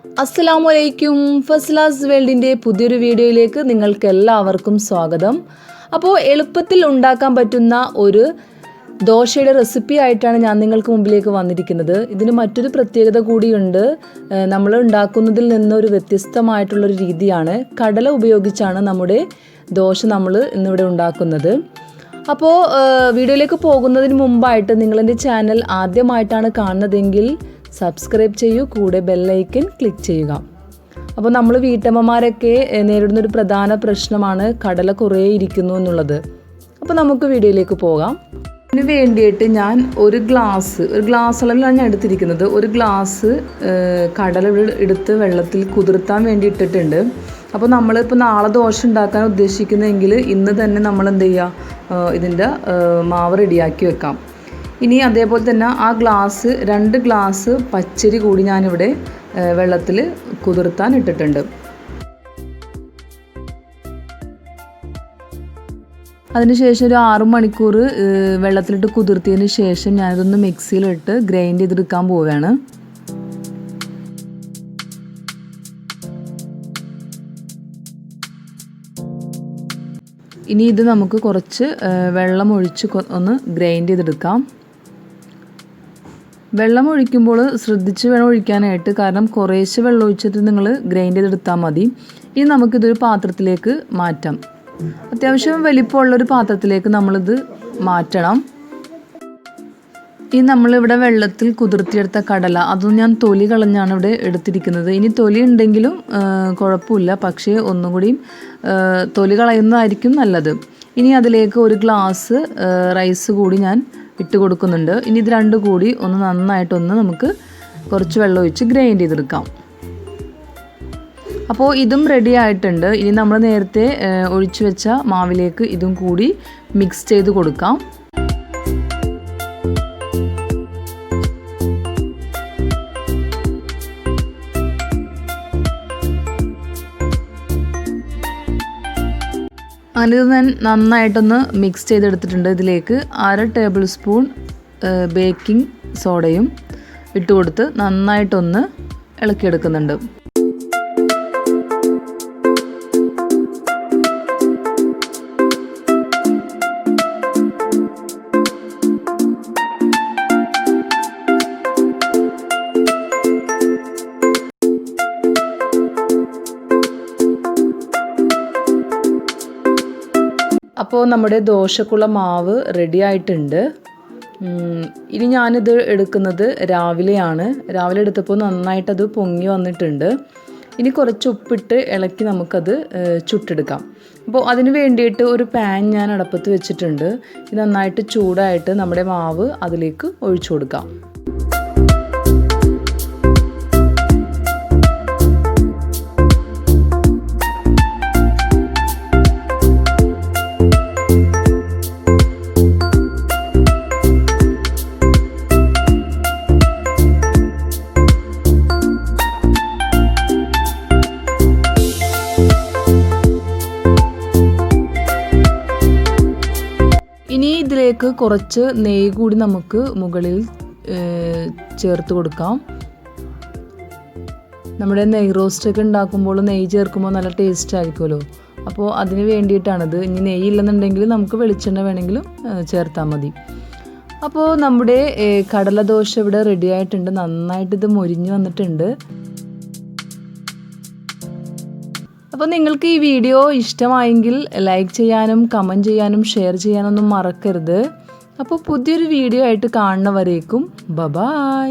അസ്സലാമു അലൈക്കും. ഫസ്ലാസ് വേൾഡിൻ്റെ പുതിയൊരു വീഡിയോയിലേക്ക് നിങ്ങൾക്ക് എല്ലാവർക്കും സ്വാഗതം. അപ്പോൾ എളുപ്പത്തിൽ ഉണ്ടാക്കാൻ പറ്റുന്ന ഒരു ദോശയുടെ റെസിപ്പി ആയിട്ടാണ് ഞാൻ നിങ്ങൾക്ക് മുമ്പിലേക്ക് വന്നിരിക്കുന്നത്. ഇതിന് മറ്റൊരു പ്രത്യേകത കൂടിയുണ്ട്. നമ്മൾ ഉണ്ടാക്കുന്നതിൽ നിന്ന് ഒരു വ്യത്യസ്തമായിട്ടുള്ളൊരു രീതിയാണ്. കടല ഉപയോഗിച്ചാണ് നമ്മുടെ ദോശ നമ്മൾ ഇന്നിവിടെ ഉണ്ടാക്കുന്നത്. അപ്പോൾ വീഡിയോയിലേക്ക് പോകുന്നതിന് മുമ്പായിട്ട് നിങ്ങളെൻ്റെ ചാനൽ ആദ്യമായിട്ടാണ് കാണുന്നതെങ്കിൽ സബ്സ്ക്രൈബ് ചെയ്യൂ, കൂടെ ബെല്ലൈക്കൻ ക്ലിക്ക് ചെയ്യുക. അപ്പോൾ നമ്മൾ വീട്ടമ്മമാരൊക്കെ നേരിടുന്നൊരു പ്രധാന പ്രശ്നമാണ് കടല കുറേ ഇരിക്കുന്നു എന്നുള്ളത്. അപ്പോൾ നമുക്ക് വീഡിയോയിലേക്ക് പോകാം. അതിന് വേണ്ടിയിട്ട് ഞാൻ ഒരു ഗ്ലാസ്സളവിലാണ് ഞാൻ എടുത്തിരിക്കുന്നത്. ഒരു ഗ്ലാസ് കടല എടുത്ത് വെള്ളത്തിൽ കുതിർത്താൻ വേണ്ടി ഇട്ടിട്ടുണ്ട്. അപ്പോൾ നമ്മളിപ്പോൾ നാളെ ദോശ ഉണ്ടാക്കാൻ ഉദ്ദേശിക്കുന്നതെങ്കിൽ ഇന്ന് തന്നെ നമ്മൾ എന്ത് ചെയ്യുക, ഇതിൻ്റെ മാവ് റെഡിയാക്കി വെക്കാം. ഇനി അതേപോലെ തന്നെ ആ രണ്ട് ഗ്ലാസ് പച്ചരി കൂടി ഞാനിവിടെ വെള്ളത്തിൽ കുതിർത്താൻ ഇട്ടിട്ടുണ്ട്. അതിനുശേഷം ഒരു 6 മണിക്കൂർ വെള്ളത്തിലിട്ട് കുതിർത്തിയതിന് ശേഷം ഞാനിതൊന്ന് മിക്സിയിലിട്ട് ഗ്രൈൻഡ് ചെയ്തെടുക്കാൻ പോവുകയാണ്. ഇനി ഇത് നമുക്ക് കുറച്ച് വെള്ളം ഒഴിച്ച് ഒന്ന് ഗ്രൈൻഡ് ചെയ്തെടുക്കാം. വെള്ളം ഒഴിക്കുമ്പോൾ ശ്രദ്ധിച്ച് വേണം ഒഴിക്കാനായിട്ട്, കാരണം കുറേശ്ശെ വെള്ളം ഒഴിച്ചിട്ട് നിങ്ങൾ ഗ്രൈൻഡ് ചെയ്തെടുത്താൽ മതി. ഇനി നമുക്കിതൊരു പാത്രത്തിലേക്ക് മാറ്റാം. അത്യാവശ്യം വലിപ്പമുള്ളൊരു പാത്രത്തിലേക്ക് നമ്മളിത് മാറ്റണം. ഇനി നമ്മളിവിടെ വെള്ളത്തിൽ കുതിർത്തിയെടുത്ത കടല, അതൊന്നും ഞാൻ തൊലി കളഞ്ഞാണ് ഇവിടെ എടുത്തിരിക്കുന്നത്. ഇനി തൊലി ഉണ്ടെങ്കിലും കുഴപ്പമില്ല, പക്ഷേ ഒന്നും കൂടിയും തൊലി കളയുന്നതായിരിക്കും നല്ലത്. ഇനി അതിലേക്ക് ഒരു ഗ്ലാസ് റൈസ് കൂടി ഞാൻ ഇട്ട് കൊടുക്കുന്നുണ്ട്. ഇനി ഇത് രണ്ടും കൂടി ഒന്ന് നന്നായിട്ടൊന്ന് നമുക്ക് കുറച്ച് വെള്ളം ഒഴിച്ച് ഗ്രൈൻഡ് ചെയ്തെടുക്കാം. അപ്പോൾ ഇതും റെഡി ആയിട്ടുണ്ട്. ഇനി നമ്മൾ നേരത്തെ ഒഴിച്ചു വെച്ച മാവിലേക്ക് ഇതും കൂടി മിക്സ് ചെയ്ത് കൊടുക്കാം. അങ്ങനെ ഇത് ഞാൻ നന്നായിട്ടൊന്ന് മിക്സ് ചെയ്തെടുത്തിട്ടുണ്ട്. ഇതിലേക്ക് 1/2 ടേബിൾ സ്പൂൺ ബേക്കിംഗ് സോഡയും ഇട്ട് കൊടുത്ത് നന്നായിട്ടൊന്ന് ഇളക്കിയെടുക്കുന്നുണ്ട്. അപ്പോൾ നമ്മുടെ ദോശക്കുള്ള മാവ് റെഡി ആയിട്ടുണ്ട്. ഇനി ഞാനിത് എടുക്കുന്നത് രാവിലെ എടുത്തപ്പോൾ നന്നായിട്ടത് പൊങ്ങി വന്നിട്ടുണ്ട്. ഇനി കുറച്ച് ഉപ്പിട്ട് ഇളക്കി നമുക്കത് ചുട്ടെടുക്കാം. അപ്പോൾ അതിന് വേണ്ടിയിട്ട് ഒരു പാൻ ഞാൻ അടുപ്പത്ത് വെച്ചിട്ടുണ്ട്. ഇത് നന്നായിട്ട് ചൂടായിട്ട് നമ്മുടെ മാവ് അതിലേക്ക് ഒഴിച്ചു കൊടുക്കാം. ഇനി ഇതിലേക്ക് കുറച്ച് നെയ്യ് കൂടി നമുക്ക് മുകളിൽ ചേർത്ത് കൊടുക്കാം. നമ്മുടെ നെയ്യ് റോസ്റ്റൊക്കെ ഉണ്ടാക്കുമ്പോൾ നെയ്യ് ചേർക്കുമ്പോൾ നല്ല ടേസ്റ്റ് ആയിരിക്കുമല്ലോ. അപ്പോൾ അതിന് വേണ്ടിയിട്ടാണിത്. ഇനി നെയ്യ് ഇല്ലെന്നുണ്ടെങ്കിൽ നമുക്ക് വെളിച്ചെണ്ണ വേണമെങ്കിലും ചേർത്താൽ മതി. അപ്പോൾ നമ്മുടെ കടലദോശ ഇവിടെ റെഡി ആയിട്ടുണ്ട്. നന്നായിട്ട് ഇത് മൊരിഞ്ഞ് വന്നിട്ടുണ്ട്. അപ്പോൾ നിങ്ങൾക്ക് ഈ വീഡിയോ ഇഷ്ടമായെങ്കിൽ ലൈക്ക് ചെയ്യാനും കമൻറ്റ് ചെയ്യാനും ഷെയർ ചെയ്യാനൊന്നും മറക്കരുത്. അപ്പോൾ പുതിയൊരു വീഡിയോ ആയിട്ട് കാണുന്നവരേക്കും ബൈ.